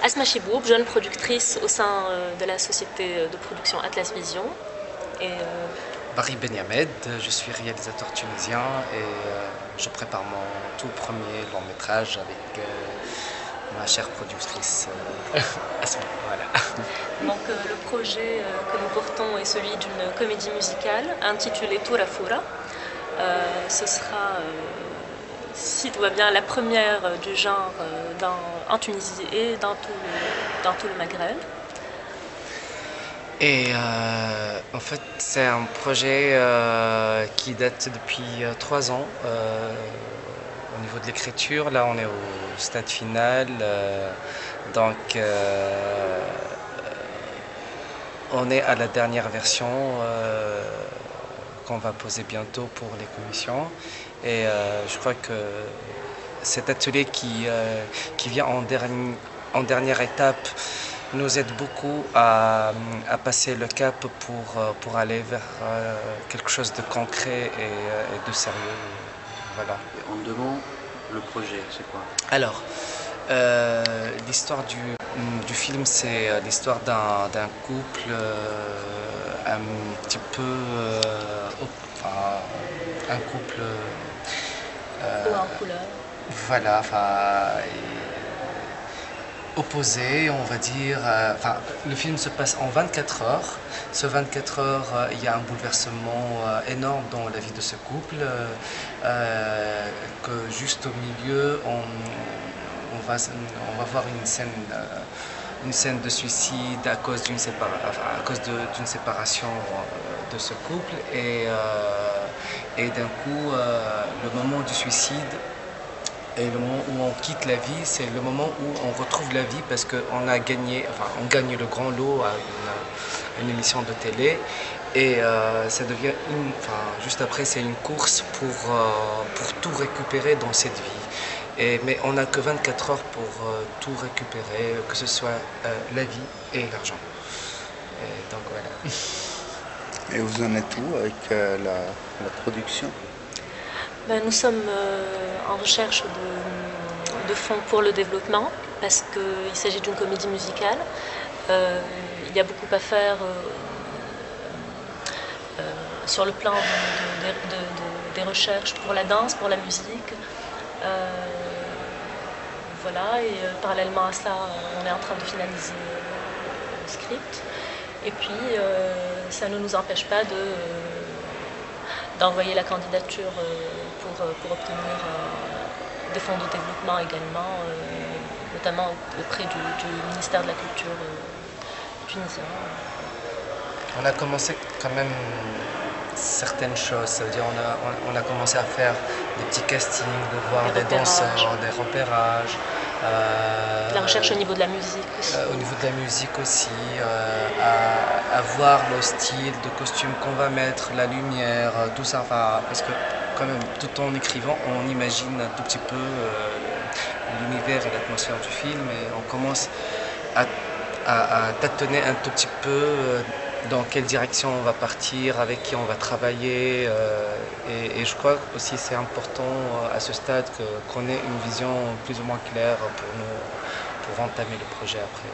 Asma Chiboub, jeune productrice au sein de la société de production Atlas Vision. Et, Barry Benyamed, je suis réalisateur tunisien et je prépare mon tout premier long métrage avec ma chère productrice Asma. Voilà. Donc le projet que nous portons est celui d'une comédie musicale intitulée Toura Foura. Ce sera, si tout va bien, la première du genre en Tunisie et dans tout le Maghreb. Et en fait, c'est un projet qui date depuis 3 ans. Au niveau de l'écriture, là, on est au stade final. Donc, on est à la dernière version qu'on va poser bientôt pour les commissions. Et je crois que cet atelier qui vient en dernière étape nous aide beaucoup à passer le cap pour aller vers quelque chose de concret et de sérieux. Voilà. Et en 2 mots, le projet, c'est quoi? Alors, l'histoire du film, c'est l'histoire d'un couple un petit peu... enfin, un couple... Ou en couleur. Voilà, enfin... opposé, on va dire. Enfin, le film se passe en 24 heures. Ce 24 heures, il y a un bouleversement énorme dans la vie de ce couple. Que juste au milieu, on va voir une scène de suicide à cause d'une séparation de ce couple. Et d'un coup, le moment du suicide et le moment où on quitte la vie, c'est le moment où on retrouve la vie parce qu'on a gagné, enfin on gagne le grand lot à une émission de télé et ça devient juste après c'est une course pour tout récupérer dans cette vie. Mais on n'a que 24 heures pour tout récupérer, que ce soit la vie et l'argent. Et donc voilà. Et vous en êtes où avec la production? Ben, nous sommes en recherche de fonds pour le développement parce qu'il s'agit d'une comédie musicale. Il y a beaucoup à faire sur le plan des recherches pour la danse, pour la musique. Voilà, et parallèlement à ça, on est en train de finaliser le script. Et puis, ça ne nous empêche pas d'envoyer la candidature pour obtenir des fonds de développement également, notamment auprès du ministère de la Culture tunisien. On a commencé quand même certaines choses, ça veut dire on a commencé à faire des petits castings, de voir des danseurs, des repérages. La recherche au niveau de la musique aussi. Au niveau de la musique aussi, à voir le style de costume qu'on va mettre, la lumière, tout ça. Enfin, parce que quand même, tout en écrivant, on imagine un tout petit peu l'univers et l'atmosphère du film et on commence à tâtonner un tout petit peu dans quelle direction on va partir, avec qui on va travailler. Et je crois aussi c'est important à ce stade qu'on ait une vision plus ou moins claire pour entamer le projet après.